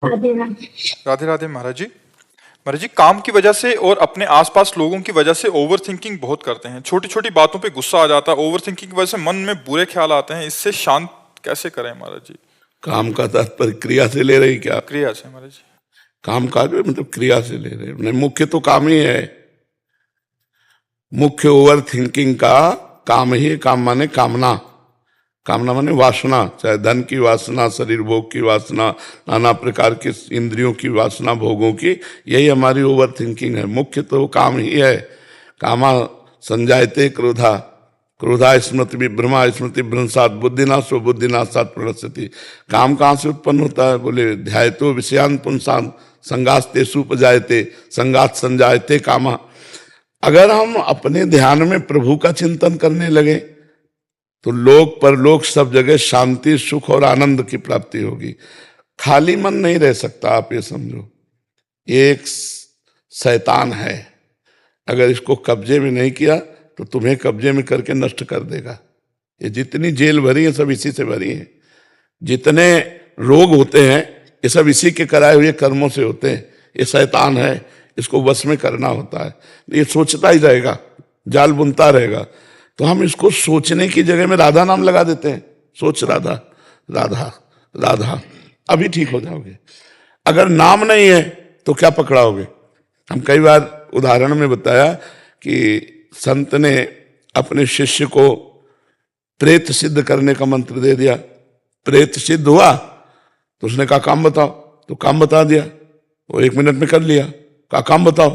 राधे राधे। राधे राधे महाराज जी। महाराज जी, काम की वजह से और अपने आसपास लोगों की वजह से ओवर थिंकिंग बहुत करते हैं। छोटी छोटी बातों पे गुस्सा आ जाता है। ओवर थिंकिंग की वजह से मन में बुरे ख्याल आते हैं। इससे शांत कैसे करें महाराज जी? काम का तात्पर्य क्रिया से ले रही क्या? क्रिया से महाराज जी। काम काज में मतलब क्रिया से ले रहे हैं। मुख्य तो काम ही है। मुख्य ओवर थिंकिंग का काम ही, काम माने कामना, कामना माने वासना, चाहे धन की वासना, शरीर भोग की वासना, नाना प्रकार की इंद्रियों की वासना, भोगों की, यही हमारी ओवर थिंकिंग है। मुख्य तो काम ही है। कामा संजायते क्रोधा, क्रोधा स्मृति विभ्रमा, स्मृति भ्रंशात बुद्धिनाशो बुद्धिनाशात प्रणश्यति। काम कहाँ से उत्पन्न होता है? बोले ध्यायतो विषयान पुंसान संगास्ते सुपजायते संगात संजायते कामा। अगर हम अपने ध्यान में प्रभु का चिंतन करने लगे तो लोक परलोक सब जगह शांति, सुख और आनंद की प्राप्ति होगी। खाली मन नहीं रह सकता। आप ये समझो, एक शैतान है, अगर इसको कब्जे में नहीं किया तो तुम्हें कब्जे में करके नष्ट कर देगा। ये जितनी जेल भरी है सब इसी से भरी है। जितने रोग होते हैं ये सब इसी के कराए हुए कर्मों से होते हैं। ये शैतान है, इसको वश में करना होता है। ये सोचता ही रहेगा, जाल बुनता रहेगा। तो हम इसको सोचने की जगह में राधा नाम लगा देते हैं। सोच राधा राधा राधा, अभी ठीक हो जाओगे। अगर नाम नहीं है तो क्या पकड़ाओगे? हम कई बार उदाहरण में बताया कि संत ने अपने शिष्य को प्रेत सिद्ध करने का मंत्र दे दिया। प्रेत सिद्ध हुआ तो उसने कहा काम बताओ, तो काम बता दिया। वो 1 मिनट में कर लिया। कहा काम बताओ,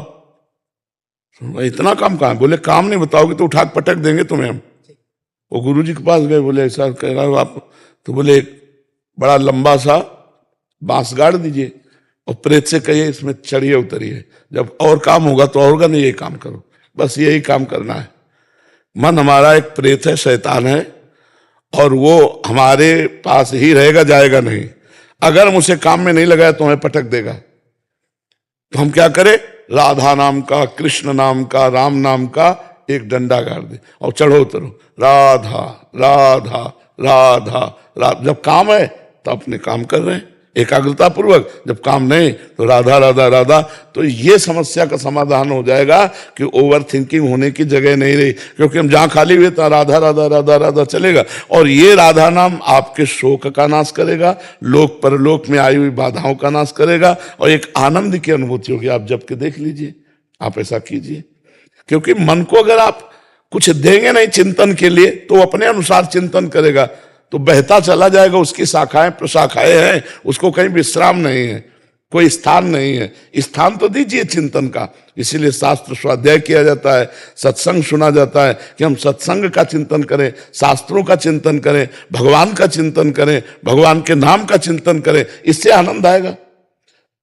तो इतना काम कहाँ? बोले काम नहीं बताओगे तो उठा पटक देंगे तुम्हें हम। वो गुरुजी के पास गए, बोले ऐसा कह रहा हो आप? तो बोले एक बड़ा लंबा सा बांस गाड़ दीजिए और प्रेत से कहिए इसमें चढ़िए उतरिए, जब और काम होगा तो और नहीं, ये काम करो, बस यही काम करना है। मन हमारा एक प्रेत है, शैतान है, और वो हमारे पास ही रहेगा, जाएगा नहीं। अगर हम उसे काम में नहीं लगाया तो हमें पटक देगा। तो हम क्या करें? राधा नाम का, कृष्ण नाम का, राम नाम का एक डंडा गाड़ दे और चढ़ो उतरो, राधा राधा राधा राधा। जब काम है तो अपने काम कर रहे हैं एकाग्रता पूर्वक, जब काम नहीं तो राधा राधा राधा। तो ये समस्या का समाधान हो जाएगा कि ओवर थिंकिंग होने की जगह नहीं रही, क्योंकि हम जहां खाली हुए तो राधा राधा राधा राधा चलेगा। और ये राधा नाम आपके शोक का नाश करेगा, लोक परलोक में आई हुई बाधाओं का नाश करेगा, और एक आनंद की अनुभूति होगी। आप जब के देख लीजिए, आप ऐसा कीजिए। क्योंकि मन को अगर आप कुछ देंगे नहीं चिंतन के लिए तो अपने अनुसार चिंतन करेगा, तो बहता चला जाएगा। उसकी शाखाएं प्रशाखाएं हैं, उसको कहीं विश्राम नहीं है, कोई स्थान नहीं है। स्थान तो दीजिए चिंतन का। इसीलिए शास्त्र स्वाध्याय किया जाता है, सत्संग सुना जाता है कि हम सत्संग का चिंतन करें, शास्त्रों का चिंतन करें, भगवान का चिंतन करें, भगवान के नाम का चिंतन करें। इससे आनंद आएगा।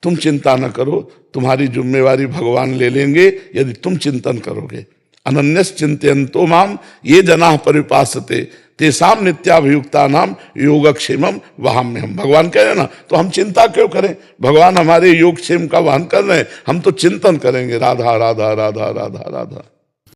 तुम चिंता न करो, तुम्हारी जिम्मेवारी भगवान ले लेंगे यदि तुम चिंतन करोगे। अनन्यस चिंतयन्तो माम ये जनाः परिपासते तेषाम नित्याभियुक्ता नाम योगक्षेमम वहाम्यहम्। भगवान कह रहे हैं ना, तो हम चिंता क्यों करें? भगवान हमारे योगक्षेम का वहन कर रहे हैं, हम तो चिंतन करेंगे राधा राधा राधा राधा राधा।